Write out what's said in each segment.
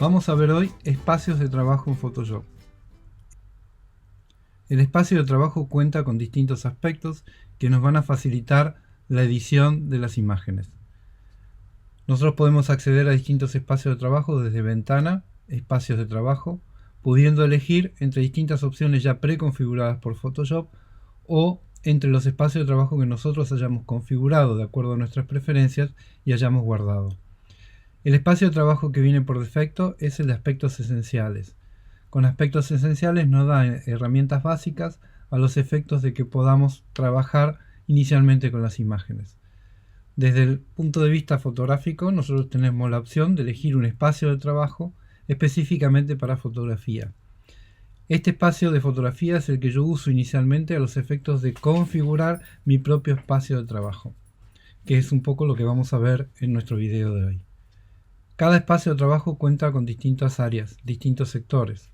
Vamos a ver hoy espacios de trabajo en Photoshop. El espacio de trabajo cuenta con distintos aspectos que nos van a facilitar la edición de las imágenes. Nosotros podemos acceder a distintos espacios de trabajo desde ventana, espacios de trabajo, pudiendo elegir entre distintas opciones ya preconfiguradas por Photoshop o entre los espacios de trabajo que nosotros hayamos configurado de acuerdo a nuestras preferencias y hayamos guardado. El espacio de trabajo que viene por defecto es el de aspectos esenciales. Con aspectos esenciales nos da herramientas básicas a los efectos de que podamos trabajar inicialmente con las imágenes. Desde el punto de vista fotográfico, nosotros tenemos la opción de elegir un espacio de trabajo específicamente para fotografía. Este espacio de fotografía es el que yo uso inicialmente a los efectos de configurar mi propio espacio de trabajo, que es un poco lo que vamos a ver en nuestro video de hoy. Cada espacio de trabajo cuenta con distintas áreas, distintos sectores.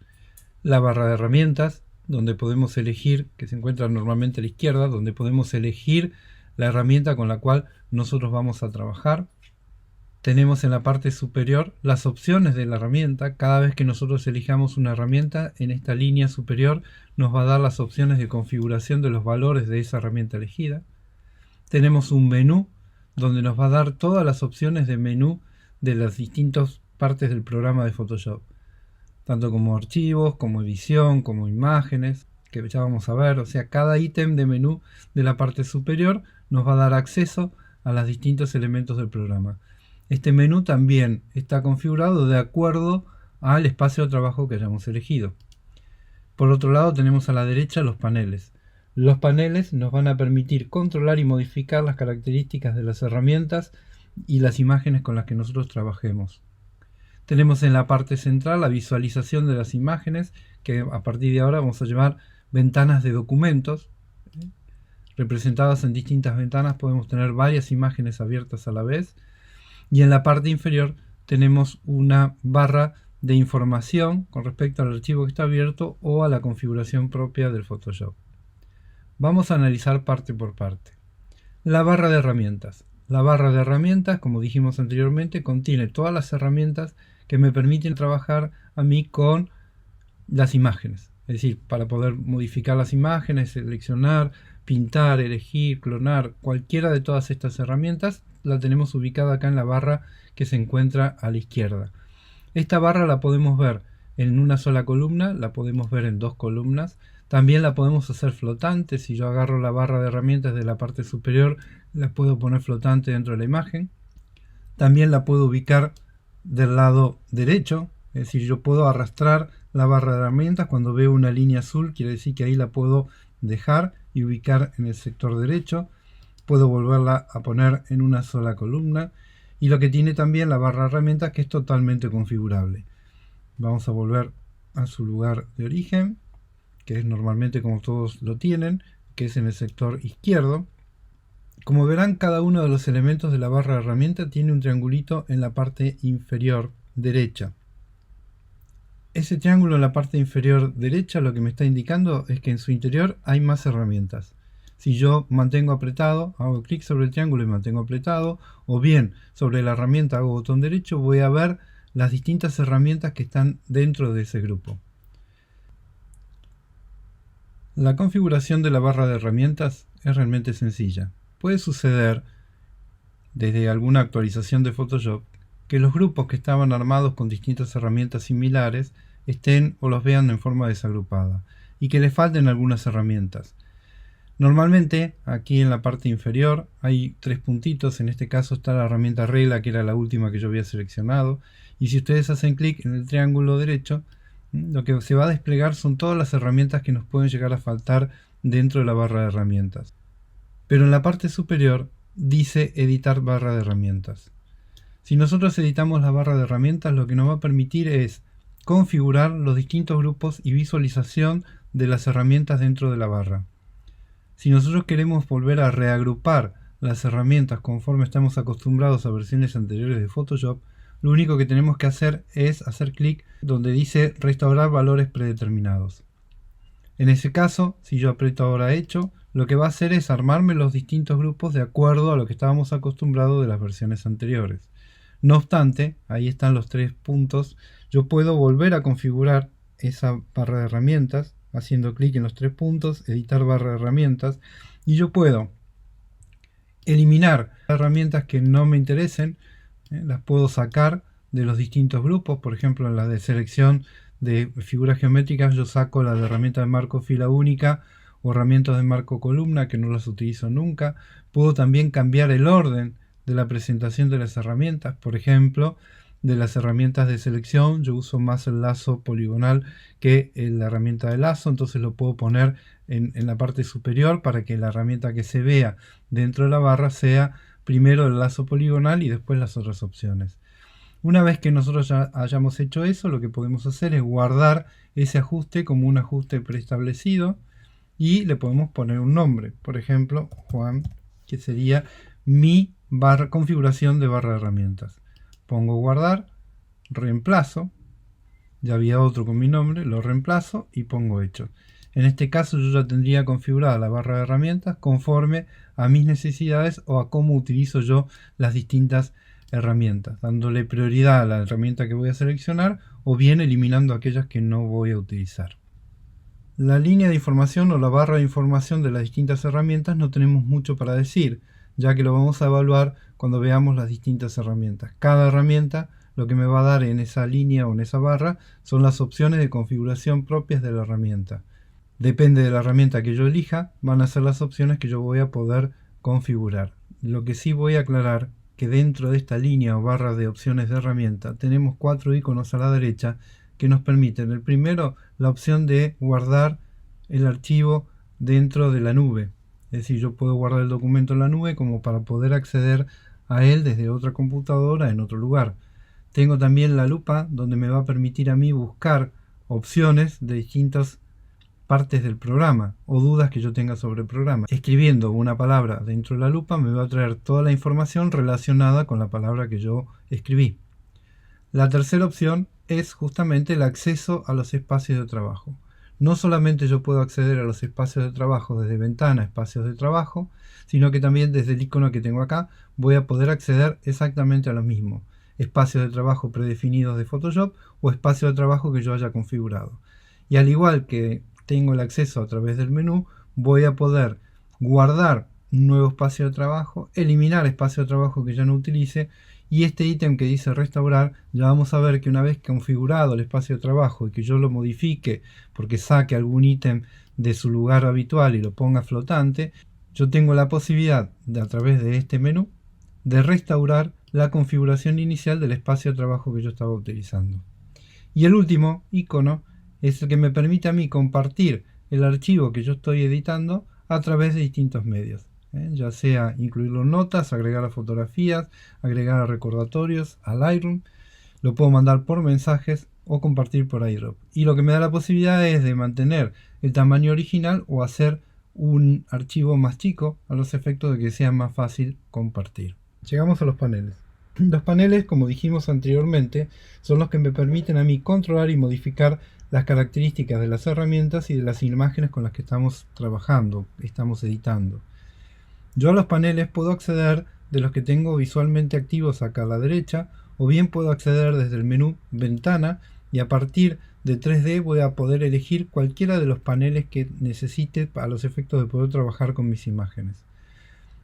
La barra de herramientas, donde podemos elegir, que se encuentra normalmente a la izquierda, donde podemos elegir la herramienta con la cual nosotros vamos a trabajar. Tenemos en la parte superior las opciones de la herramienta. Cada vez que nosotros elijamos una herramienta, en esta línea superior nos va a dar las opciones de configuración de los valores de esa herramienta elegida. Tenemos un menú, donde nos va a dar todas las opciones de menú de las distintas partes del programa de Photoshop, tanto como archivos, como edición, como imágenes, que ya vamos a ver. O sea, cada ítem de menú de la parte superior nos va a dar acceso a los distintos elementos del programa. Este menú también está configurado de acuerdo al espacio de trabajo que hayamos elegido. Por otro lado, tenemos a la derecha los paneles. Los paneles nos van a permitir controlar y modificar las características de las herramientas y las imágenes con las que nosotros trabajemos. Tenemos en la parte central la visualización de las imágenes, que a partir de ahora vamos a llamar ventanas de documentos. Representadas en distintas ventanas podemos tener varias imágenes abiertas a la vez. Y en la parte inferior tenemos una barra de información con respecto al archivo que está abierto o a la configuración propia del Photoshop. Vamos a analizar parte por parte. La barra de herramientas. La barra de herramientas, como dijimos anteriormente, contiene todas las herramientas que me permiten trabajar a mí con las imágenes. Es decir, para poder modificar las imágenes, seleccionar, pintar, elegir, clonar, cualquiera de todas estas herramientas la tenemos ubicada acá en la barra que se encuentra a la izquierda. Esta barra la podemos ver en una sola columna, la podemos ver en dos columnas. También la podemos hacer flotante. Si yo agarro la barra de herramientas de la parte superior, la puedo poner flotante dentro de la imagen. También la puedo ubicar del lado derecho, es decir, yo puedo arrastrar la barra de herramientas. Cuando veo una línea azul, quiere decir que ahí la puedo dejar y ubicar en el sector derecho. Puedo volverla a poner en una sola columna. Y lo que tiene también la barra de herramientas, que es totalmente configurable. Vamos a volver a su lugar de origen, que es normalmente como todos lo tienen, que es en el sector izquierdo. Como verán, cada uno de los elementos de la barra de herramienta tiene un triangulito en la parte inferior derecha. Ese triángulo en la parte inferior derecha lo que me está indicando es que en su interior hay más herramientas. Si yo mantengo apretado, hago clic sobre el triángulo y mantengo apretado, o bien sobre la herramienta hago botón derecho, voy a ver las distintas herramientas que están dentro de ese grupo. La configuración de la barra de herramientas es realmente sencilla. Puede suceder, desde alguna actualización de Photoshop, que los grupos que estaban armados con distintas herramientas similares estén o los vean en forma desagrupada y que les falten algunas herramientas. Normalmente aquí en la parte inferior hay tres puntitos. En este caso está la herramienta regla, que era la última que yo había seleccionado, y si ustedes hacen clic en el triángulo derecho, lo que se va a desplegar son todas las herramientas que nos pueden llegar a faltar dentro de la barra de herramientas. Pero en la parte superior dice editar barra de herramientas. Si nosotros editamos la barra de herramientas, lo que nos va a permitir es configurar los distintos grupos y visualización de las herramientas dentro de la barra. Si nosotros queremos volver a reagrupar las herramientas conforme estamos acostumbrados a versiones anteriores de Photoshop, lo único que tenemos que hacer es hacer clic donde dice restaurar valores predeterminados. En ese caso, si yo aprieto ahora hecho, lo que va a hacer es armarme los distintos grupos de acuerdo a lo que estábamos acostumbrados de las versiones anteriores. No obstante, ahí están los 3 puntos. Yo puedo volver a configurar esa barra de herramientas haciendo clic en los 3 puntos, editar barra de herramientas, y yo puedo eliminar herramientas que no me interesen, las puedo sacar de los distintos grupos. Por ejemplo, en la de selección de figuras geométricas yo saco la de herramienta de marco fila única o herramientas de marco columna, que no las utilizo nunca. Puedo también cambiar el orden de la presentación de las herramientas. Por ejemplo, de las herramientas de selección yo uso más el lazo poligonal que la herramienta de lazo, entonces lo puedo poner en la parte superior para que la herramienta que se vea dentro de la barra sea primero el lazo poligonal y después las otras opciones. Una vez que nosotros ya hayamos hecho eso, lo que podemos hacer es guardar ese ajuste como un ajuste preestablecido y le podemos poner un nombre. Por ejemplo, Juan, que sería mi configuración de barra de herramientas. Pongo guardar, reemplazo, ya había otro con mi nombre, lo reemplazo y pongo hecho. En este caso yo ya tendría configurada la barra de herramientas conforme a mis necesidades o a cómo utilizo yo las distintas herramientas, dándole prioridad a la herramienta que voy a seleccionar o bien eliminando aquellas que no voy a utilizar. La línea de información o la barra de información de las distintas herramientas no tenemos mucho para decir, ya que lo vamos a evaluar cuando veamos las distintas herramientas. Cada herramienta lo que me va a dar en esa línea o en esa barra son las opciones de configuración propias de la herramienta. Depende de la herramienta que yo elija, van a ser las opciones que yo voy a poder configurar. Lo que sí voy a aclarar que dentro de esta línea o barra de opciones de herramienta tenemos 4 iconos a la derecha que nos permiten. El primero, la opción de guardar el archivo dentro de la nube. Es decir, yo puedo guardar el documento en la nube como para poder acceder a él desde otra computadora en otro lugar. Tengo también la lupa, donde me va a permitir a mí buscar opciones de distintas partes del programa o dudas que yo tenga sobre el programa. Escribiendo una palabra dentro de la lupa me va a traer toda la información relacionada con la palabra que yo escribí. La tercera opción es justamente el acceso a los espacios de trabajo. No solamente yo puedo acceder a los espacios de trabajo desde ventana, espacios de trabajo, sino que también desde el icono que tengo acá voy a poder acceder exactamente a los mismos. Espacios de trabajo predefinidos de Photoshop o espacios de trabajo que yo haya configurado. Y al igual que tengo el acceso a través del menú, voy a poder guardar un nuevo espacio de trabajo, eliminar espacio de trabajo que ya no utilice, y este ítem que dice restaurar, ya vamos a ver que una vez configurado el espacio de trabajo y que yo lo modifique porque saque algún ítem de su lugar habitual y lo ponga flotante, yo tengo la posibilidad de, a través de este menú, de restaurar la configuración inicial del espacio de trabajo que yo estaba utilizando. Y el último icono es el que me permite a mí compartir el archivo que yo estoy editando a través de distintos medios. Ya sea incluirlo en notas, agregar a fotografías, agregar a recordatorios, al Lightroom, lo puedo mandar por mensajes o compartir por iDrop. Y lo que me da la posibilidad es de mantener el tamaño original o hacer un archivo más chico a los efectos de que sea más fácil compartir. Llegamos a los paneles. Los paneles, como dijimos anteriormente, son los que me permiten a mí controlar y modificar las características de las herramientas y de las imágenes con las que estamos trabajando, estamos editando. Yo a los paneles puedo acceder de los que tengo visualmente activos acá a la derecha, o bien puedo acceder desde el menú Ventana y a partir de 3D voy a poder elegir cualquiera de los paneles que necesite a los efectos de poder trabajar con mis imágenes.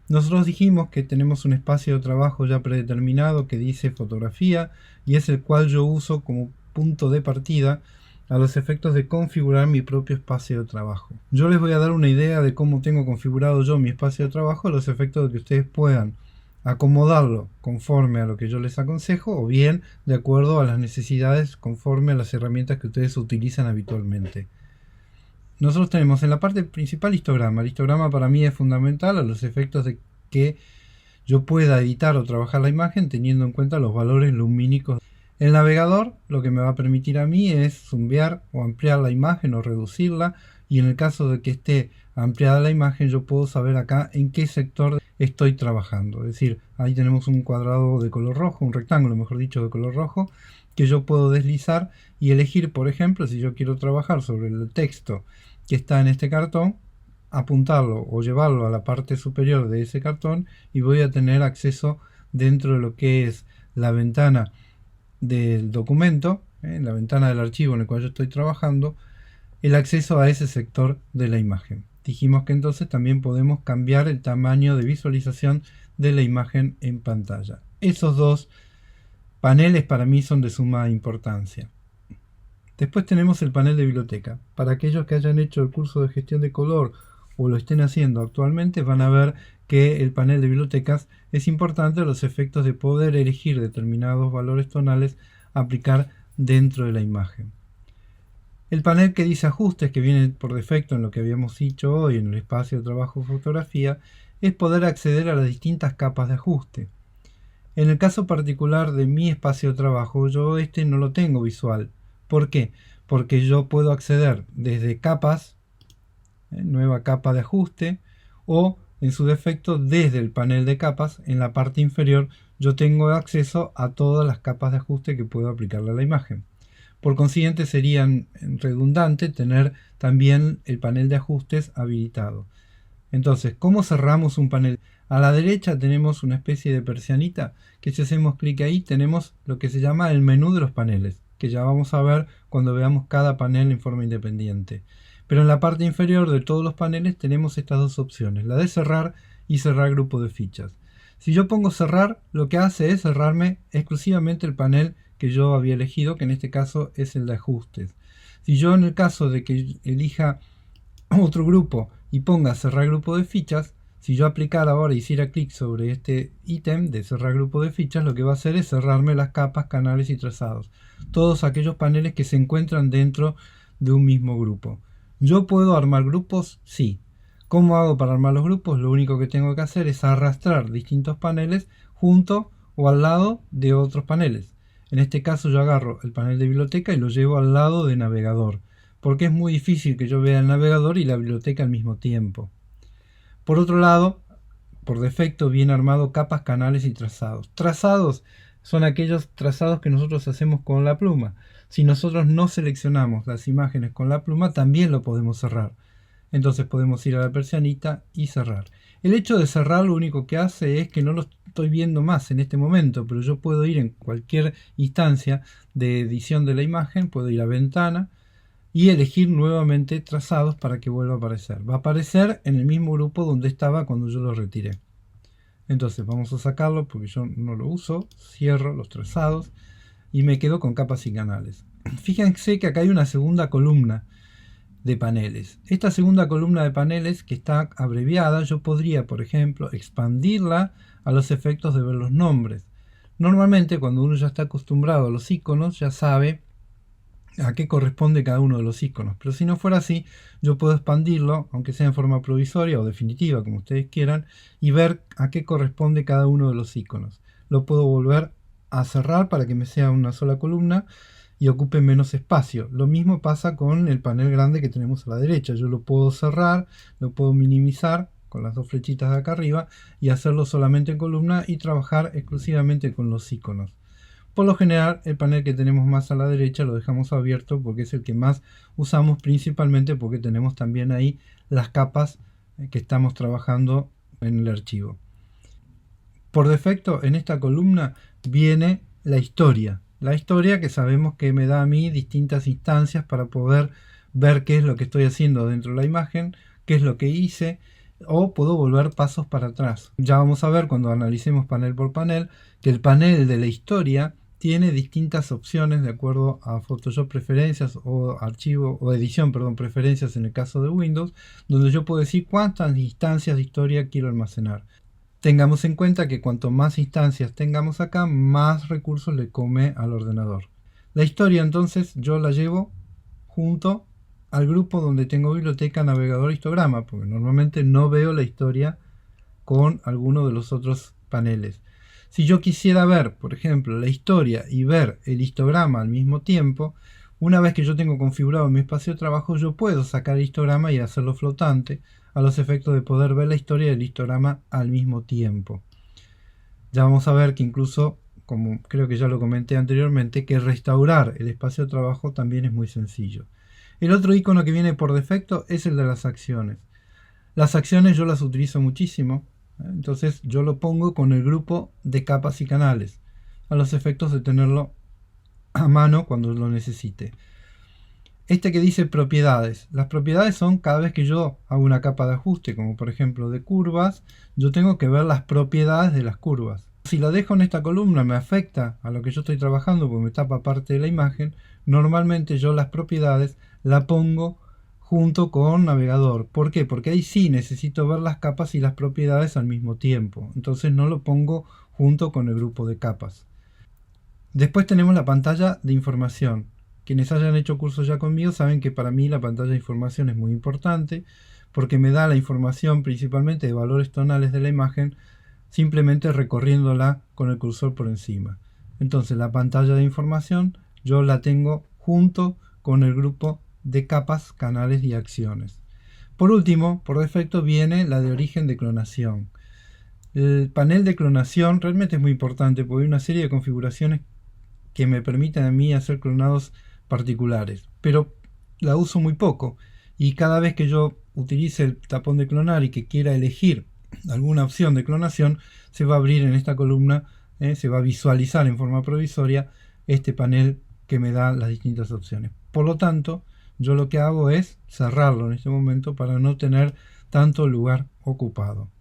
Nosotros dijimos que tenemos un espacio de trabajo ya predeterminado que dice fotografía y es el cual yo uso como punto de partida a los efectos de configurar mi propio espacio de trabajo. Yo les voy a dar una idea de cómo tengo configurado yo mi espacio de trabajo a los efectos de que ustedes puedan acomodarlo conforme a lo que yo les aconsejo o bien de acuerdo a las necesidades conforme a las herramientas que ustedes utilizan habitualmente. Nosotros tenemos en la parte principal histograma. El histograma para mí es fundamental a los efectos de que yo pueda editar o trabajar la imagen teniendo en cuenta los valores lumínicos. El navegador lo que me va a permitir a mí es zoomear o ampliar la imagen o reducirla, y en el caso de que esté ampliada la imagen yo puedo saber acá en qué sector estoy trabajando. Es decir, ahí tenemos un cuadrado de color rojo, un rectángulo mejor dicho de color rojo, que yo puedo deslizar y elegir, por ejemplo, si yo quiero trabajar sobre el texto que está en este cartón, apuntarlo o llevarlo a la parte superior de ese cartón y voy a tener acceso dentro de lo que es la ventana del documento, la ventana del archivo en el cual yo estoy trabajando, el acceso a ese sector de la imagen. Dijimos que entonces también podemos cambiar el tamaño de visualización de la imagen en pantalla. Esos dos paneles para mí son de suma importancia. Después tenemos el panel de biblioteca. Para aquellos que hayan hecho el curso de gestión de color o lo estén haciendo actualmente, van a ver que el panel de bibliotecas es importante a los efectos de poder elegir determinados valores tonales a aplicar dentro de la imagen. El panel que dice ajustes, que viene por defecto en lo que habíamos dicho hoy en el espacio de trabajo fotografía, es poder acceder a las distintas capas de ajuste. En el caso particular de mi espacio de trabajo, yo no lo tengo visual. ¿Por qué? Porque yo puedo acceder desde capas, nueva capa de ajuste, o en su defecto desde el panel de capas, en la parte inferior yo tengo acceso a todas las capas de ajuste que puedo aplicarle a la imagen. Por consiguiente sería redundante tener también el panel de ajustes habilitado. Entonces, ¿cómo cerramos un panel? A la derecha tenemos una especie de persianita que si hacemos clic ahí tenemos lo que se llama el menú de los paneles, que ya vamos a ver cuando veamos cada panel en forma independiente. Pero en la parte inferior de todos los paneles tenemos estas dos opciones, la de cerrar y cerrar grupo de fichas. Si yo pongo cerrar, lo que hace es cerrarme exclusivamente el panel que yo había elegido, que en este caso es el de ajustes. Si yo en el caso de que elija otro grupo y ponga cerrar grupo de fichas, si yo aplicara ahora y hiciera clic sobre este ítem de cerrar grupo de fichas, lo que va a hacer es cerrarme las capas, canales y trazados. Todos aquellos paneles que se encuentran dentro de un mismo grupo. ¿Yo puedo armar grupos? Sí. ¿Cómo hago para armar los grupos? Lo único que tengo que hacer es arrastrar distintos paneles junto o al lado de otros paneles. En este caso yo agarro el panel de biblioteca y lo llevo al lado de navegador, porque es muy difícil que yo vea el navegador y la biblioteca al mismo tiempo. Por otro lado, por defecto viene armado capas, canales y trazados. Trazados son aquellos trazados que nosotros hacemos con la pluma. Si nosotros no seleccionamos las imágenes con la pluma, también lo podemos cerrar. Entonces podemos ir a la persianita y cerrar. El hecho de cerrar lo único que hace es que no lo estoy viendo más en este momento, pero yo puedo ir en cualquier instancia de edición de la imagen, puedo ir a ventana y elegir nuevamente trazados para que vuelva a aparecer. Va a aparecer en el mismo grupo donde estaba cuando yo lo retiré. Entonces vamos a sacarlo porque yo no lo uso, cierro los trazados y me quedo con capas y canales. Fíjense que acá hay una segunda columna de paneles. Esta segunda columna de paneles que está abreviada, yo podría, por ejemplo, expandirla a los efectos de ver los nombres. Normalmente cuando uno ya está acostumbrado a los iconos, ya sabe a qué corresponde cada uno de los iconos. Pero si no fuera así, yo puedo expandirlo, aunque sea en forma provisoria o definitiva, como ustedes quieran, y ver a qué corresponde cada uno de los iconos. Lo puedo volver a cerrar para que me sea una sola columna y ocupe menos espacio. Lo mismo pasa con el panel grande que tenemos a la derecha. Yo lo puedo cerrar, lo puedo minimizar con las dos flechitas de acá arriba y hacerlo solamente en columna y trabajar exclusivamente con los iconos. Por lo general, el panel que tenemos más a la derecha lo dejamos abierto porque es el que más usamos, principalmente porque tenemos también ahí las capas que estamos trabajando en el archivo. Por defecto, en esta columna viene la historia. La historia que sabemos que me da a mí distintas instancias para poder ver qué es lo que estoy haciendo dentro de la imagen, qué es lo que hice, o puedo volver pasos para atrás. Ya vamos a ver cuando analicemos panel por panel que el panel de la historia tiene distintas opciones de acuerdo a Photoshop preferencias o archivo o edición, preferencias en el caso de Windows, donde yo puedo decir cuántas instancias de historia quiero almacenar. Tengamos en cuenta que cuanto más instancias tengamos acá, más recursos le come al ordenador. La historia entonces yo la llevo junto al grupo donde tengo biblioteca, navegador, histograma, porque normalmente no veo la historia con alguno de los otros paneles. Si yo quisiera ver, por ejemplo, la historia y ver el histograma al mismo tiempo, una vez que yo tengo configurado mi espacio de trabajo, yo puedo sacar el histograma y hacerlo flotante a los efectos de poder ver la historia y el histograma al mismo tiempo. Ya vamos a ver que incluso, como creo que ya lo comenté anteriormente, que restaurar el espacio de trabajo también es muy sencillo. El otro icono que viene por defecto es el de las acciones. Las acciones yo las utilizo muchísimo, entonces yo lo pongo con el grupo de capas y canales. a los efectos de tenerlo a mano cuando lo necesite. Este que dice propiedades. Las propiedades son cada vez que yo hago una capa de ajuste, como por ejemplo de curvas, yo tengo que ver las propiedades de las curvas. Si la dejo en esta columna me afecta a lo que yo estoy trabajando porque me tapa parte de la imagen. Normalmente yo las propiedades la pongo junto con navegador. ¿Por qué? Porque ahí sí necesito ver las capas y las propiedades al mismo tiempo. Entonces no lo pongo junto con el grupo de capas. Después tenemos la pantalla de información. Quienes hayan hecho cursos ya conmigo saben que para mí la pantalla de información es muy importante porque me da la información principalmente de valores tonales de la imagen simplemente recorriéndola con el cursor por encima. Entonces la pantalla de información yo la tengo junto con el grupo de capas, canales y acciones. Por último, por defecto viene la de origen de clonación. El panel de clonación realmente es muy importante porque hay una serie de configuraciones que me permiten a mí hacer clonados particulares, pero la uso muy poco y cada vez que yo utilice el tapón de clonar y que quiera elegir alguna opción de clonación, se va a abrir en esta columna, se va a visualizar en forma provisoria este panel que me da las distintas opciones. Por lo tanto, yo lo que hago es cerrarlo en este momento para no tener tanto lugar ocupado.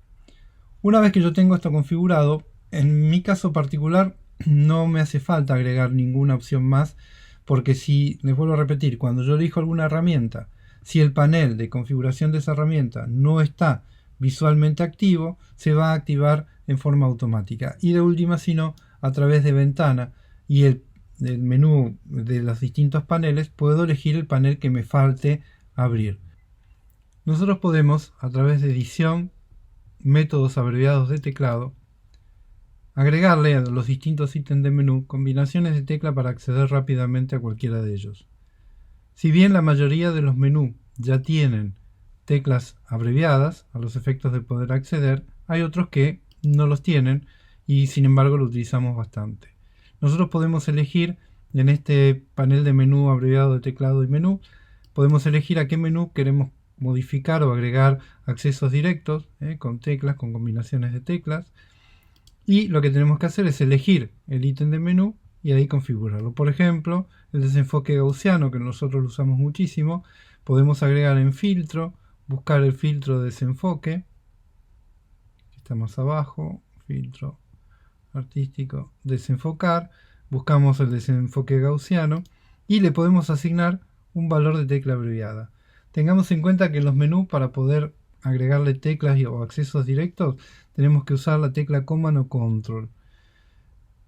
Una vez que yo tengo esto configurado, en mi caso particular no me hace falta agregar ninguna opción más, porque si, les vuelvo a repetir, cuando yo elijo alguna herramienta, si el panel de configuración de esa herramienta no está visualmente activo, se va a activar en forma automática. Y de última, si no, a través de ventana y el menú de los distintos paneles, puedo elegir el panel que me falte abrir. Nosotros podemos, a través de edición, métodos abreviados de teclado, agregarle a los distintos ítems de menú combinaciones de tecla para acceder rápidamente a cualquiera de ellos. Si bien la mayoría de los menús ya tienen teclas abreviadas a los efectos de poder acceder, hay otros que no los tienen y sin embargo lo utilizamos bastante. Nosotros podemos elegir en este panel de menú abreviado de teclado y menú, podemos elegir a qué menú queremos modificar o agregar accesos directos con teclas, con combinaciones de teclas. Y lo que tenemos que hacer es elegir el ítem de menú y ahí configurarlo. Por ejemplo, el desenfoque gaussiano, que nosotros lo usamos muchísimo, podemos agregar en filtro, buscar el filtro de desenfoque, está más abajo, filtro artístico, desenfocar, buscamos el desenfoque gaussiano y le podemos asignar un valor de tecla abreviada. Tengamos en cuenta que en los menús, para poder agregarle teclas o accesos directos, tenemos que usar la tecla Command o Control.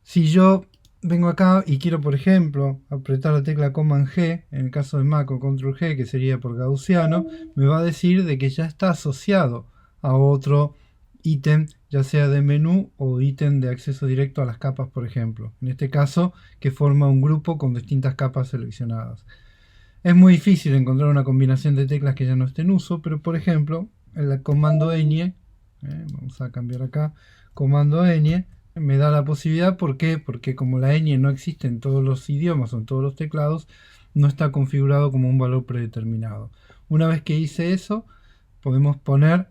Si yo vengo acá y quiero, por ejemplo, apretar la tecla Command G, en el caso de Mac, o Control G, que sería por gaussiano, me va a decir de que ya está asociado a otro ítem, ya sea de menú o ítem de acceso directo a las capas, por ejemplo. En este caso, que forma un grupo con distintas capas seleccionadas. Es muy difícil encontrar una combinación de teclas que ya no esté en uso, pero por ejemplo, el comando ñ, vamos a cambiar acá, comando ñ, me da la posibilidad. ¿Por qué? Porque como la ñ no existe en todos los idiomas o en todos los teclados, no está configurado como un valor predeterminado. Una vez que hice eso, podemos poner,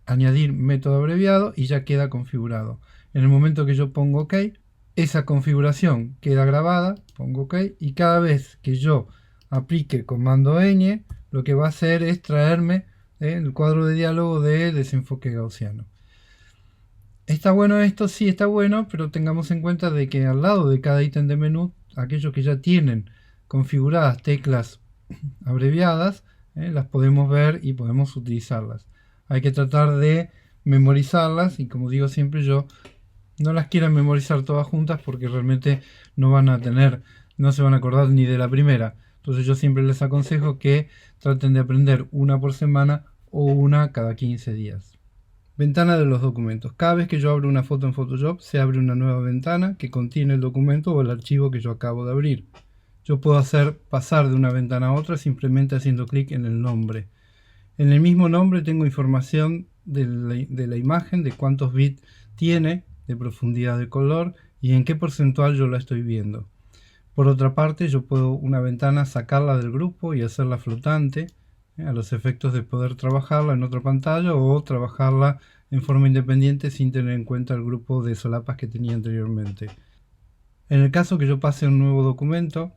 añadir método abreviado y ya queda configurado. En el momento que yo pongo OK, esa configuración queda grabada, pongo OK, y cada vez que yo aplique comando ñ, lo que va a hacer es traerme el cuadro de diálogo de desenfoque gaussiano. ¿Está bueno esto? Sí, está bueno, pero tengamos en cuenta de que al lado de cada ítem de menú, aquellos que ya tienen configuradas teclas abreviadas, las podemos ver y podemos utilizarlas. Hay que tratar de memorizarlas y, como digo siempre yo, no las quieran memorizar todas juntas porque realmente no se van a acordar ni de la primera. Entonces yo siempre les aconsejo que traten de aprender una por semana o una cada 15 días. Ventana de los documentos. Cada vez que yo abro una foto en Photoshop, se abre una nueva ventana que contiene el documento o el archivo que yo acabo de abrir. Yo puedo hacer pasar de una ventana a otra simplemente haciendo clic en el nombre. En el mismo nombre tengo información de la imagen, de cuántos bits tiene, de profundidad de color y en qué porcentual yo la estoy viendo. Por otra parte, yo puedo una ventana sacarla del grupo y hacerla flotante, a los efectos de poder trabajarla en otra pantalla o trabajarla en forma independiente sin tener en cuenta el grupo de solapas que tenía anteriormente. En el caso que yo pase un nuevo documento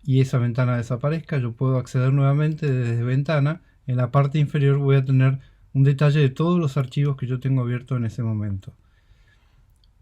y esa ventana desaparezca, yo puedo acceder nuevamente desde ventana. En la parte inferior voy a tener un detalle de todos los archivos que yo tengo abiertos en ese momento.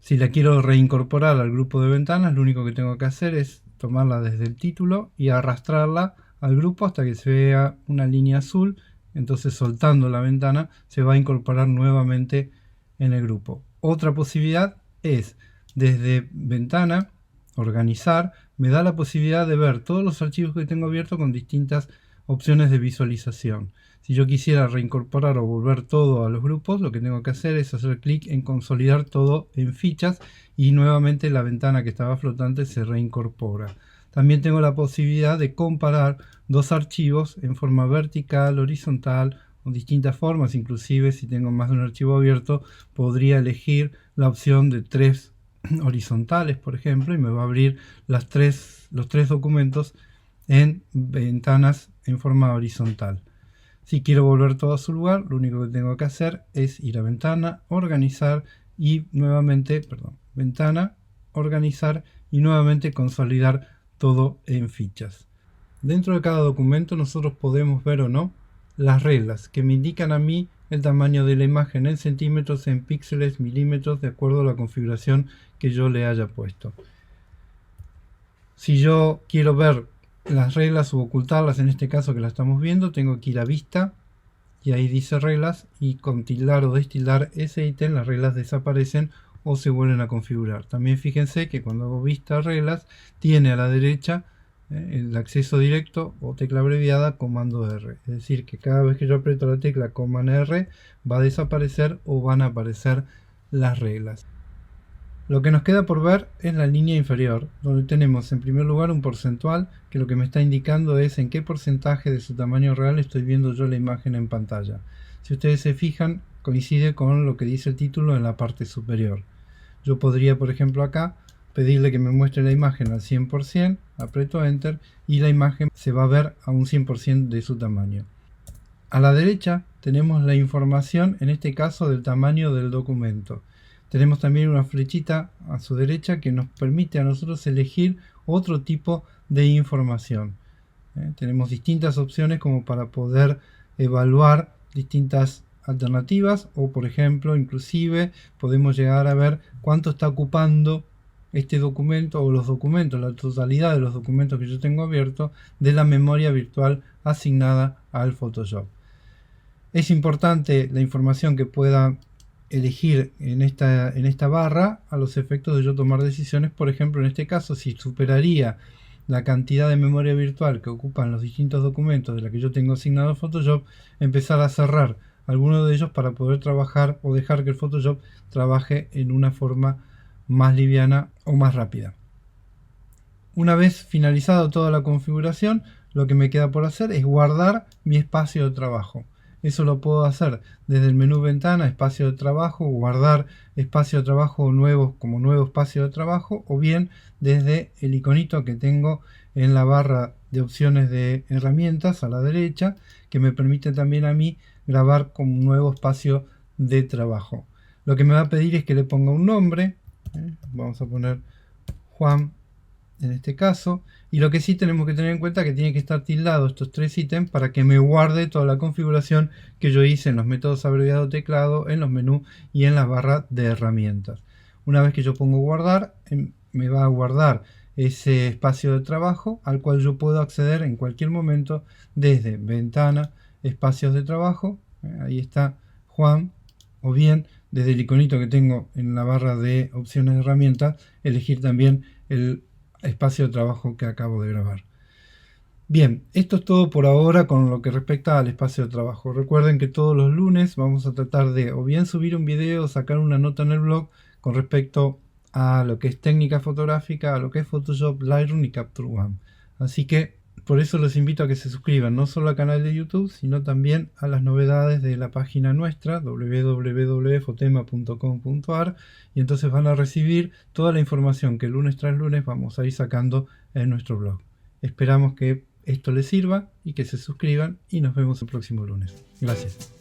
Si la quiero reincorporar al grupo de ventanas, lo único que tengo que hacer es tomarla desde el título y arrastrarla al grupo hasta que se vea una línea azul. Entonces, soltando la ventana, se va a incorporar nuevamente en el grupo. Otra posibilidad es desde ventana, organizar, me da la posibilidad de ver todos los archivos que tengo abiertos con distintas opciones de visualización. Si yo quisiera reincorporar o volver todo a los grupos, lo que tengo que hacer es hacer clic en consolidar todo en fichas y nuevamente la ventana que estaba flotante se reincorpora. También tengo la posibilidad de comparar dos archivos en forma vertical, horizontal o distintas formas. Inclusive si tengo más de un archivo abierto, podría elegir la opción de 3 horizontales, por ejemplo, y me va a abrir los tres documentos en ventanas en forma horizontal. Si quiero volver todo a su lugar, lo único que tengo que hacer es ir a ventana, organizar y nuevamente, ventana, organizar y nuevamente consolidar todo en fichas. Dentro de cada documento nosotros podemos ver o no las reglas que me indican a mí el tamaño de la imagen en centímetros, en píxeles, milímetros, de acuerdo a la configuración que yo le haya puesto. Si yo quiero ver las reglas o ocultarlas, en este caso que la estamos viendo, tengo que ir a vista y ahí dice reglas, y con tildar o destildar ese ítem las reglas desaparecen o se vuelven a configurar. También fíjense que cuando hago vista reglas tiene a la derecha el acceso directo o tecla abreviada comando R, es decir que cada vez que yo aprieto la tecla comando R va a desaparecer o van a aparecer las reglas. Lo que nos queda por ver es la línea inferior, donde tenemos en primer lugar un porcentual que lo que me está indicando es en qué porcentaje de su tamaño real estoy viendo yo la imagen en pantalla. Si ustedes se fijan, coincide con lo que dice el título en la parte superior. Yo podría, por ejemplo, acá pedirle que me muestre la imagen al 100%, aprieto Enter y la imagen se va a ver a un 100% de su tamaño. A la derecha tenemos la información, en este caso del tamaño del documento. Tenemos también una flechita a su derecha que nos permite a nosotros elegir otro tipo de información. Tenemos distintas opciones como para poder evaluar distintas alternativas, o por ejemplo inclusive podemos llegar a ver cuánto está ocupando este documento o los documentos, la totalidad de los documentos que yo tengo abiertos de la memoria virtual asignada al Photoshop. Es importante la información que pueda elegir en esta barra a los efectos de yo tomar decisiones. Por ejemplo, en este caso, si superaría la cantidad de memoria virtual que ocupan los distintos documentos de la que yo tengo asignado a Photoshop, empezar a cerrar alguno de ellos para poder trabajar o dejar que el Photoshop trabaje en una forma más liviana o más rápida. Una vez finalizado toda la configuración, lo que me queda por hacer es guardar mi espacio de trabajo. Eso lo puedo hacer desde el menú ventana, espacio de trabajo, guardar espacio de trabajo nuevo como nuevo espacio de trabajo, o bien desde el iconito que tengo en la barra de opciones de herramientas a la derecha, que me permite también a mí grabar como un nuevo espacio de trabajo. Lo que me va a pedir es que le ponga un nombre, vamos a poner Juan en este caso, y lo que sí tenemos que tener en cuenta es que tiene que estar tildado estos tres ítems para que me guarde toda la configuración que yo hice en los métodos abreviados teclado, en los menús y en la barra de herramientas. Una vez que yo pongo guardar, me va a guardar ese espacio de trabajo al cual yo puedo acceder en cualquier momento desde ventana, espacios de trabajo, ahí está Juan, o bien desde el iconito que tengo en la barra de opciones de herramientas, elegir también el espacio de trabajo que acabo de grabar. Bien, esto es todo por ahora con lo que respecta al espacio de trabajo. Recuerden que todos los lunes vamos a tratar de o bien subir un video o sacar una nota en el blog con respecto a lo que es técnica fotográfica, a lo que es Photoshop, Lightroom y Capture One. Así que por eso los invito a que se suscriban no solo al canal de YouTube, sino también a las novedades de la página nuestra, www.fotema.com.ar, y entonces van a recibir toda la información que lunes tras lunes vamos a ir sacando en nuestro blog. Esperamos que esto les sirva y que se suscriban, y nos vemos el próximo lunes. Gracias.